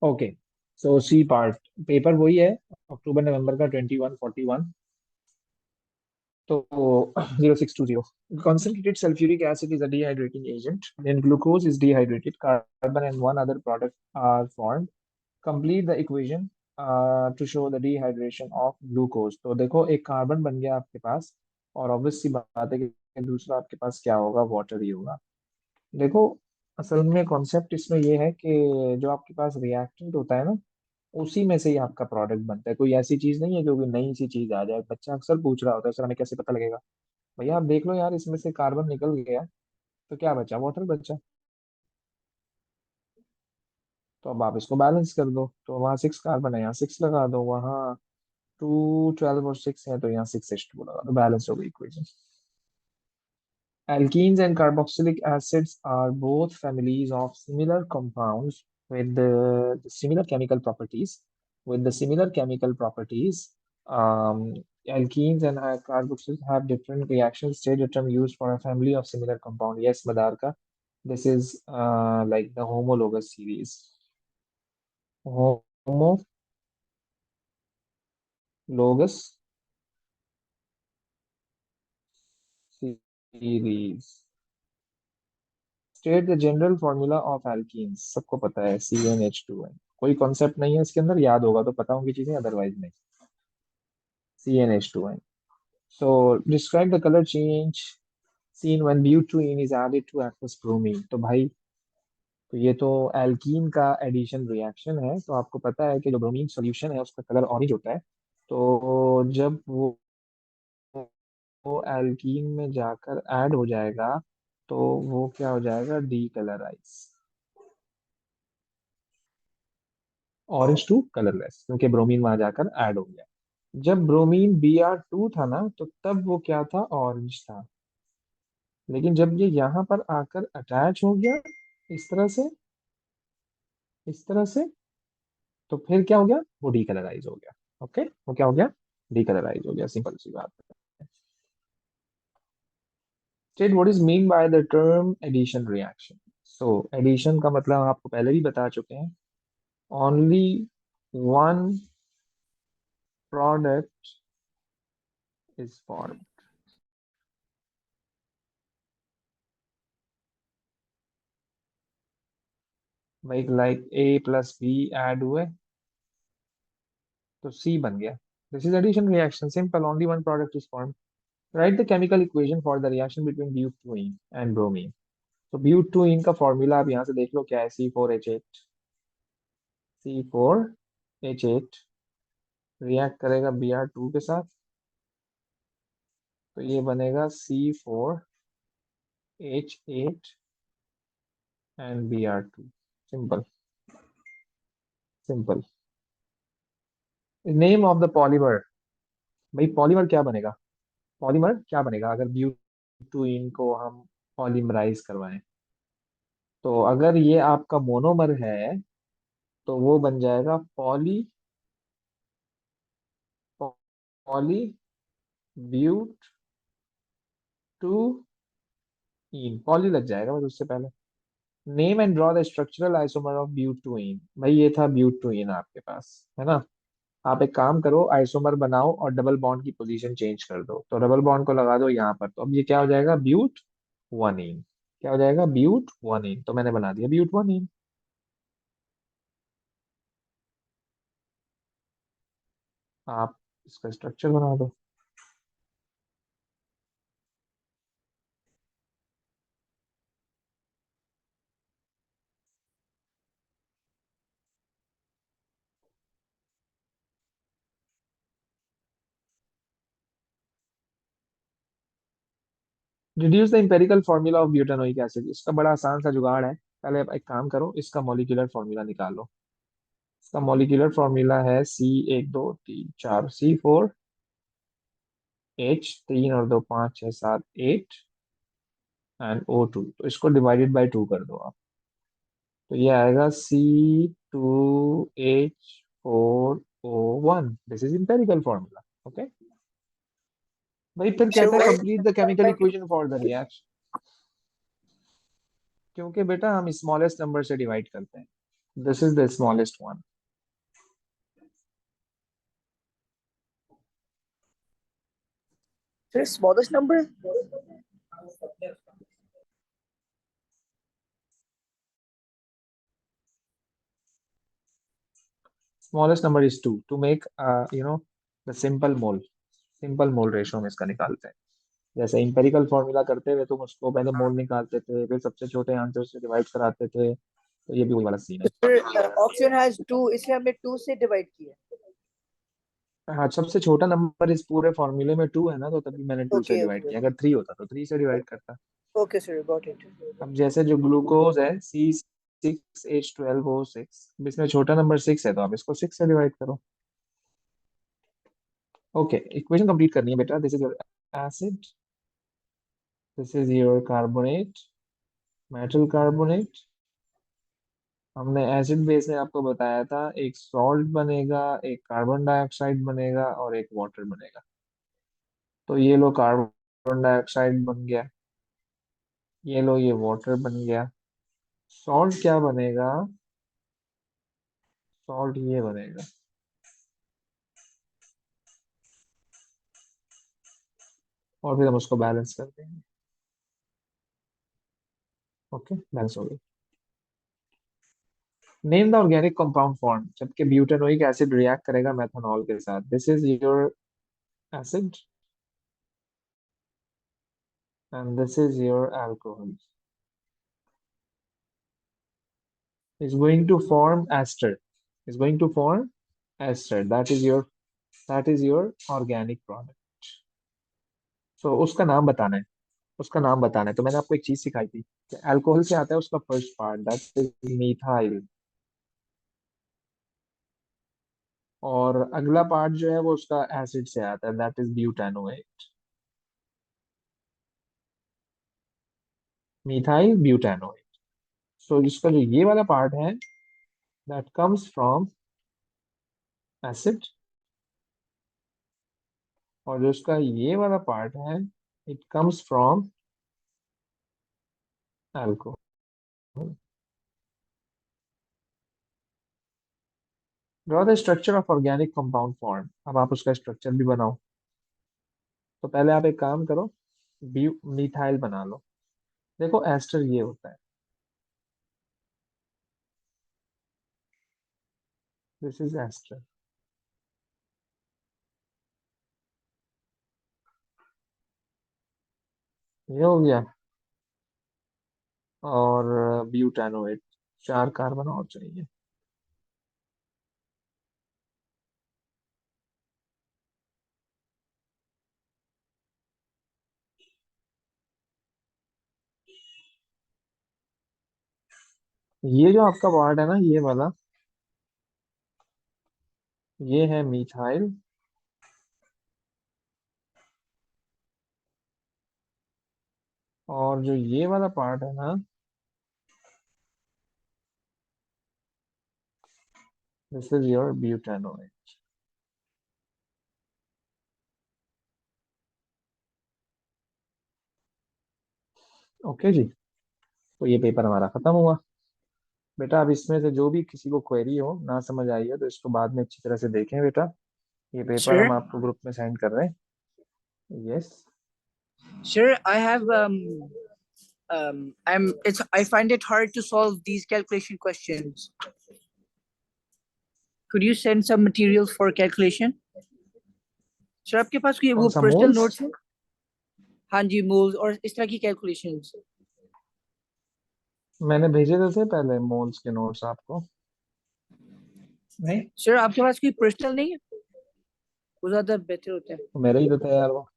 Okay, सो C part, paper वही है, अक्टूबर नवंबर का 2141। तो 0620, concentrated sulfuric acid is a dehydrating agent, then glucose is dehydrated, carbon and one other product are formed. Complete the equation to show the dehydration of glucose। तो देखो, एक carbon बन गया आपके पास, और ऑब्वियस सी बात है कि दूसरा आपके पास क्या होगा, वाटर ही होगा। देखो, असल में कॉन्सेप्ट इसमें ये है कि जो आपके पास रिएक्टेंट होता है ना, उसी में से ही आपका प्रोडक्ट बनता है। कोई ऐसी चीज नहीं है कि कोई नई सी चीज आ जाए। बच्चा अक्सर पूछ रहा होता है, सर हमें कैसे पता लगेगा? भैया आप देख लो यार, इसमें से कार्बन निकल गया तो क्या बचा? वाटर बचा। तो अब आप इसको बैलेंस कर दो, तो वहाँ 6 कार्बन है, यहाँ 6 लगा दो, वहाँ 2 12 और 6 है, तो यहाँ 6H2 लगा दो, बैलेंस हो गई equation. Alkenes and carboxylic acids are both families of similar compounds with the similar chemical properties. With the similar chemical properties, um, alkenes and carboxylic have different reaction state, a term used for a family of similar compound. Yes, Madarka, this is like the homologous series. Homologous series. State the general formula of alkenes, सबको पता है, CnH2n। कोई concept नहीं है इसके अंदर, याद होगा तो पता होंगी चीजें, अदरवाइज नहीं। CnH2n। So describe the color change seen when butene is added to aqueous bromine। तो भाई, तो ये तो एल्कीन का एडिशन रिएक्शन है, तो आपको पता है कि जो ब्रोमीन सॉल्यूशन है उसका कलर ऑरेंज होता है। तो जब वो एल्कीन में जाकर ऐड हो जाएगा, तो वो क्या हो जाएगा? डीकलराइज, ऑरेंज टू कलरलेस, क्योंकि ब्रोमीन वहां जाकर ऐड हो गया। जब ब्रोमीन Br2 था ना, तो तब वो क्या था? ऑरेंज था। लेकिन जब ये यहाँ पर आकर अटैच हो गया, इस तरह से, इस तरह से, तो फिर क्या हो गया? वो डीकलराइज हो गया। ओके, वो क्या हो गया? डीकलराइज हो गया, सिंपल सी बात है। State what is mean by the term addition reaction. So addition का मतलब हम आपको पहले भी बता चुके हैं, only one product is form. Like A plus B add हुए तो C बन गया। This is addition reaction, simple, only one product is form. Write the chemical equation for the reaction between butane and bromine. तो butane का formula आप यहाँ से देख लो क्या है, C4H8। C4H8 रिएक्ट करेगा Br2 के साथ, तो ये बनेगा C4H8 and Br2। Simple, simple. Name of the polymer. भाई पॉलीमर क्या बनेगा? पॉलीमर क्या बनेगा अगर ब्यूटेन को हम पॉलीमराइज करवाएं? तो अगर ये आपका मोनोमर है, तो वो बन जाएगा पॉली ब्यूट टू इन, पॉली लग जाएगा बस उससे पहले। Name and draw the structural isomer of butyne. भाई ये था ब्यूटुइन आपके पास, है ना? आप एक काम करो, आइसोमर बनाओ और डबल बॉन्ड की पोजीशन चेंज कर दो। तो डबल बॉन्ड को लगा दो यहाँ पर, तो अब ये क्या हो जाएगा? But one ene. क्या हो जाएगा? But one ene. तो मैंने बना दिया ब्यूट वन इन। आप इसका स्ट्रक्चर बना दो। Reduce the empirical formula of butanoic acid. इसका बड़ा आसान सा जुगाड़ है। पहले आप एक काम करो, इसका मॉलिक्यूलर फॉर्मूला निकालो। इसका मॉलिक्यूलर फॉर्मूला है C1 2 3 4, C4H3 और 2 5 6 7 8 एंड O2। तो इसको डिवाइडेड बाई 2 कर दो आप, तो ये आएगा C2H4O1। This is empirical formula. Okay भाई, फिर कहता है complete the chemical equation for the reaction. क्योंकि बेटा हम स्मॉलेस्ट नंबर से डिवाइड करते हैं। This is the smallest one. Sir, smallest number? Smallest number is 2. To make the simple mole ratio में इसका निकालते हैं. जैसे इंपेरिकल फॉर्मूला करते हुए तुम उसको पहले मोल निकालते थे, फिर सबसे छोटे आंसर से डिवाइड कराते थे, तो ये भी वही वाला सीन है. सर ऑप्शन हैज 2, इसलिए हमने 2 से डिवाइड किया. हाँ, सबसे छोटा नंबर इस पूरे फॉर्मूले में 2 है ना, तो तभी मैंने 2 से ओके डिवाइड ओके किया. अगर 3 होता तो 3 से डिवाइड करता. Okay sir, got it. अब जैसे जो ग्लूकोज है C6H12O6, इसमें छोटा नंबर 6 है, तो आप इसको 6 से डिवाइड करो. ओके, इक्वेशन कंप्लीट करनी है बेटा. This is your acid, this is your carbonate, metal carbonate. हमने एसिड बेस में आपको बताया था एक सॉल्ट बनेगा, एक कार्बन डाइऑक्साइड बनेगा और एक वाटर बनेगा. तो ये लो कार्बन डाइऑक्साइड बन गया, ये लो ये वाटर बन गया. सॉल्ट क्या बनेगा? सॉल्ट ये बनेगा. और फिर हम उसको बैलेंस कर देंगे. ओके, बैलेंस हो गई. Name the organic compound form जबकि ब्यूटेनोइक एसिड रिएक्ट करेगा मेथनॉल के साथ. This is your acid and this is your alcohol. Is going to form ester. Is going to form ester. That is your organic product. So उसका नाम बताना है. उसका नाम बताना है. तो मैंने आपको एक चीज सिखाई थी कि अल्कोहल से आता है उसका first part, that is methyl. और अगला पार्ट जो है वो उसका एसिड से आता है, दैट इज ब्यूटेनोएट. मीथाइल ब्यूटेनोएट. सो इसका जो ये वाला पार्ट है दैट कम्स फ्रॉम एसिड, और जो इसका ये वाला पार्ट है it comes from alcohol. Draw the structure of organic compound form. अब आप उसका स्ट्रक्चर भी बनाओ. तो पहले आप एक काम करो, ब्यू मिथाइल बना लो. देखो एस्टर ये होता है, दिस इज एस्टर. ये हो गया. और ब्यूटेनोएट, 4 कार्बन और चाहिए. ये जो आपका पार्ट है ना, ये वाला, ये है मिथाइल. और जो ये वाला पार्ट है ना, दिस इज योर ब्यूटेनोएट. ओके जी. तो ये पेपर हमारा खत्म हुआ. बेटा अब इसमें से जो भी किसी को क्वेरी हो, ना समझ आई है, तो इसको बाद में अच्छी तरह से देखें बेटा. ये पेपर हम Sir, आपको ग्रुप में सेंड कर रहे हैं. Yes. sir, I find it hard to solve these calculation questions. Could you send some material for calculation? Sir आपके पास कोई कौन वो सा पर्सनल मोल्स? नोट्स है? हाँ जी, मोल्स और इस तरह की कैलकुलेशंस. मैंने भेजे तो थे पहले मोल्स के नोट्स आपको. नहीं, सर आपके पास कोई पर्सनल नहीं है? वो ज्यादा बेहतर होता है. तो मेरे ही तो थे यार वो.